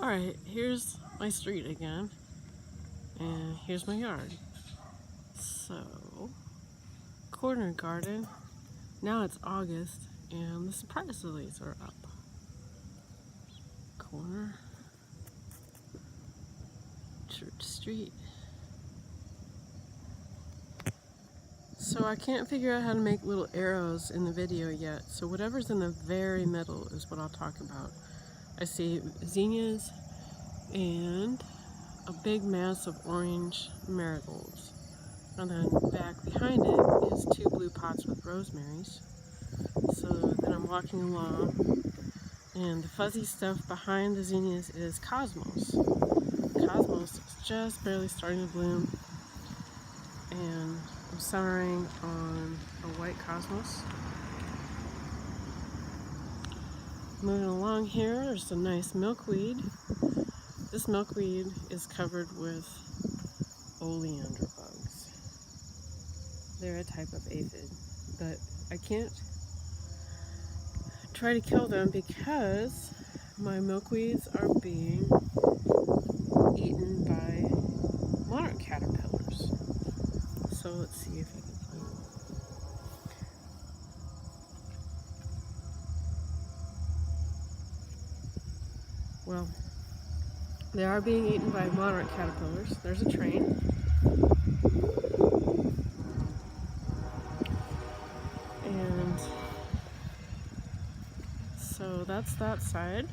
Alright, here's my street again, and here's my yard. So, corner garden, now it's August, and the surprise lilies are up. Corner, Church Street. So I can't figure out how to make little arrows in the video yet, so whatever's in the very middle is what I'll talk about. I see zinnias and a big mass of orange marigolds. And then back behind it is 2 blue pots with rosemaries. So then I'm walking along, and the fuzzy stuff behind the zinnias is cosmos. Cosmos is just barely starting to bloom, and I'm centering on a white cosmos. Moving along here, there's a nice milkweed. This milkweed is covered with oleander bugs. They're a type of aphid, but I can't try to kill them because my milkweeds are being eaten by monarch caterpillars. So let's see if I can find them. Well, they are being eaten by monarch caterpillars. There's a train. And so that's that side.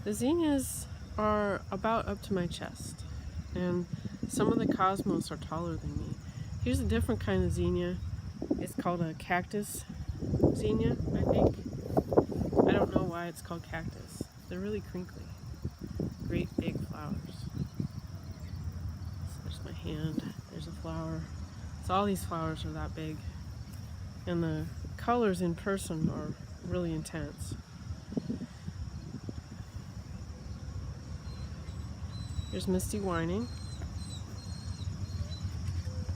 The zinnias are about up to my chest, and some of the cosmos are taller than me. Here's a different kind of zinnia. It's called a cactus zinnia, I think. I don't know why it's called cactus. They're really crinkly. Great big flowers. So there's my hand. There's a flower. So all these flowers are that big. And the colors in person are really intense. There's Misty whining.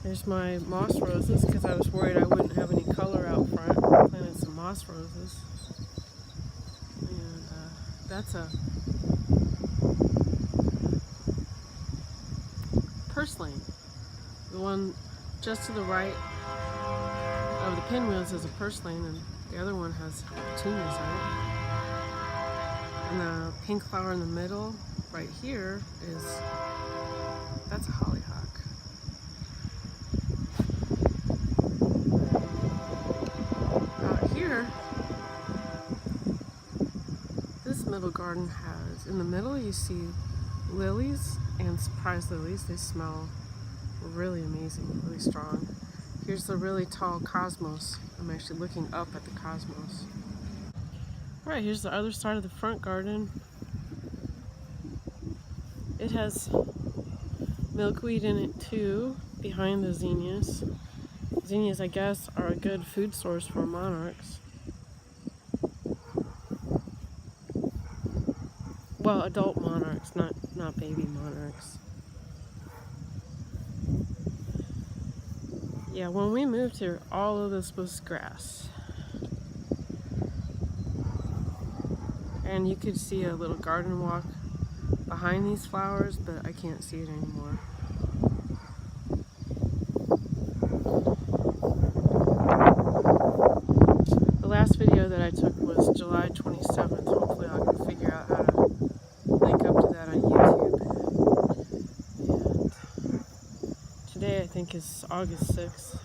There's my moss roses, because I was worried I wouldn't have any color out front. I planted some moss roses. And that's a purslane. The one just to the right of the pinwheels is a purslane, and the other one has petunias on it. And the pink flower in the middle, right here, that's a hollyhock. Out here, this middle garden has, in the middle you see lilies and surprise lilies. They smell really amazing, really strong. Here's the really tall cosmos. I'm actually looking up at the cosmos. Alright, here's the other side of the front garden. It has milkweed in it too, behind the zinnias. Zinnias, I guess, are a good food source for monarchs. Well, adult monarchs, not baby monarchs. Yeah, when we moved here, all of this was grass. And you could see a little garden walk behind these flowers, but I can't see it anymore. The last video that I took was July 27th. Hopefully I can figure out how to link up to that on YouTube. And today I think is August 6th.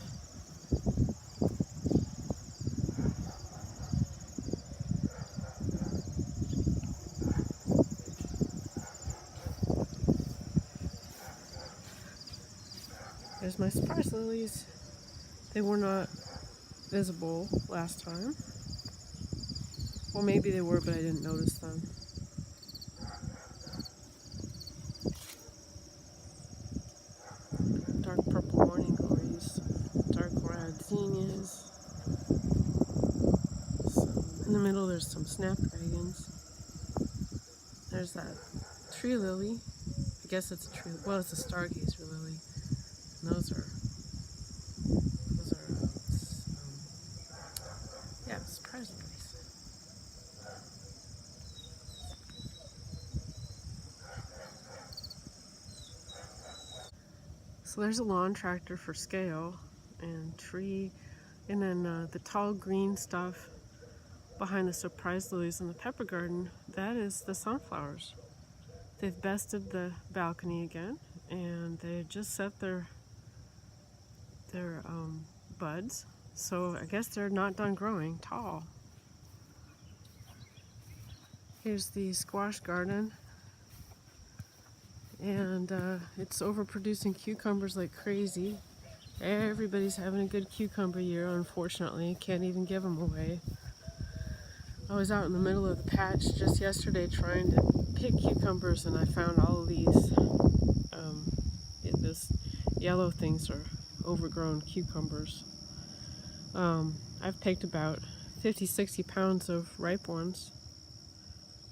There's my surprise lilies. They were not visible last time. Well, maybe they were, but I didn't notice them. Dark purple morning glories, dark red zinnias. So in the middle there's some snapdragons. There's that tree lily. I guess it's a tree, well, it's a stargazer lily. And those are yeah, surprise lilies. So there's a lawn tractor for scale and tree, and then the tall green stuff behind the surprise lilies in the pepper garden, that is the sunflowers. They've bested the balcony again, and they just set their buds. So I guess they're not done growing tall. Here's the squash garden, and it's overproducing cucumbers like crazy. Everybody's having a good cucumber year, unfortunately. Can't even give them away. I was out in the middle of the patch just yesterday trying to pick cucumbers, and I found all of these. This yellow things are overgrown cucumbers. I've picked about 50-60 pounds of ripe ones.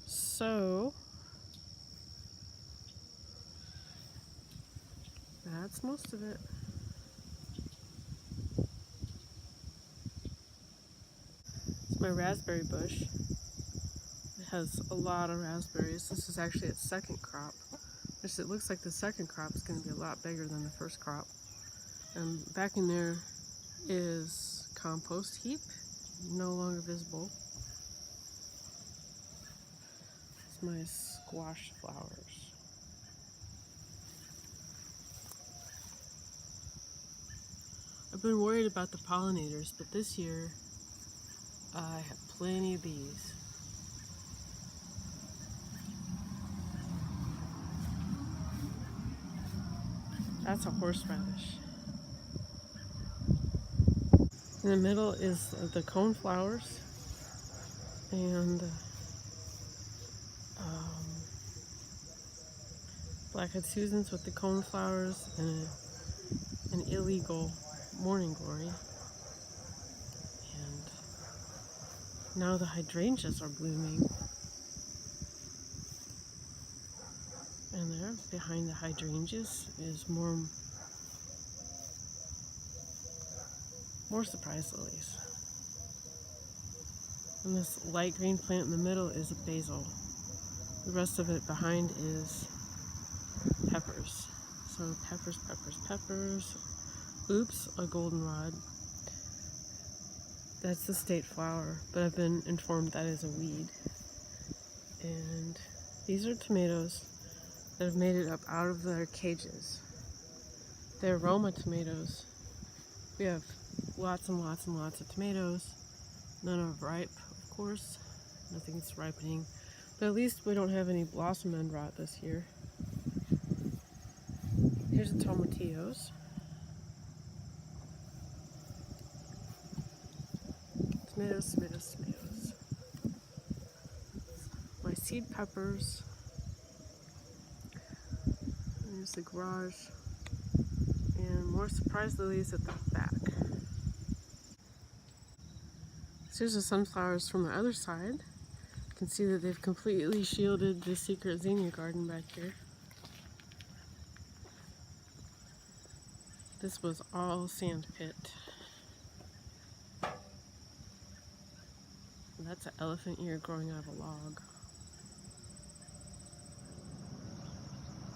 So that's most of it. It's my raspberry bush. It has a lot of raspberries. This is actually its second crop. Which it looks like the second crop is going to be a lot bigger than the first crop. And back in there is compost heap, no longer visible. It's my squash flowers. I've been worried about the pollinators, but this year I have plenty of bees. That's a horseradish. In the middle is the cone flowers, and black-eyed Susans with the cone flowers, and an illegal morning glory. And now the hydrangeas are blooming. And there, behind the hydrangeas, is more surprise lilies. And this light green plant in the middle is a basil. The rest of it behind is peppers. So peppers, peppers, peppers. Oops, a goldenrod. That's the state flower, but I've been informed that is a weed. And these are tomatoes that have made it up out of their cages. They're Roma tomatoes. We have lots and lots and lots of tomatoes. None are ripe, of course. Nothing's ripening. But at least we don't have any blossom end rot this year. Here's the tomatillos. Tomatoes, tomatoes, tomatoes. My seed peppers. There's the garage. And more surprise lilies at the back. So here's the sunflowers from the other side. You can see that they've completely shielded the secret zinnia garden back here. This was all sand pit. And that's an elephant ear growing out of a log.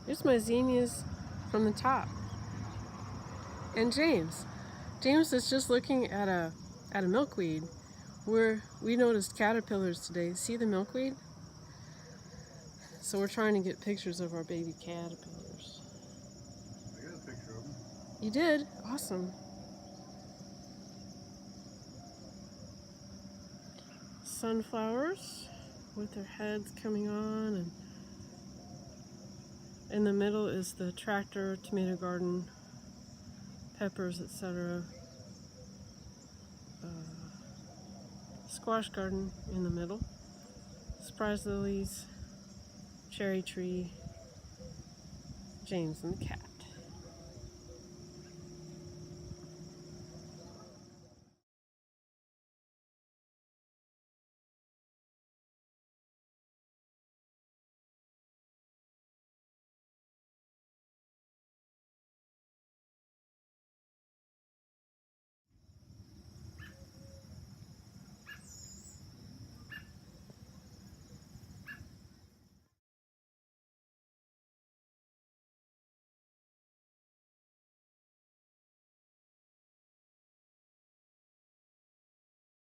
Here's my zinnias from the top. And James. James is just looking at a milkweed where we noticed caterpillars today. See the milkweed? So we're trying to get pictures of our baby caterpillars. I got a picture of them. You did? Awesome. Sunflowers with their heads coming on, and in the middle is the tractor, tomato garden, peppers, etc. Squash garden in the middle, surprise lilies, cherry tree, James and the cat.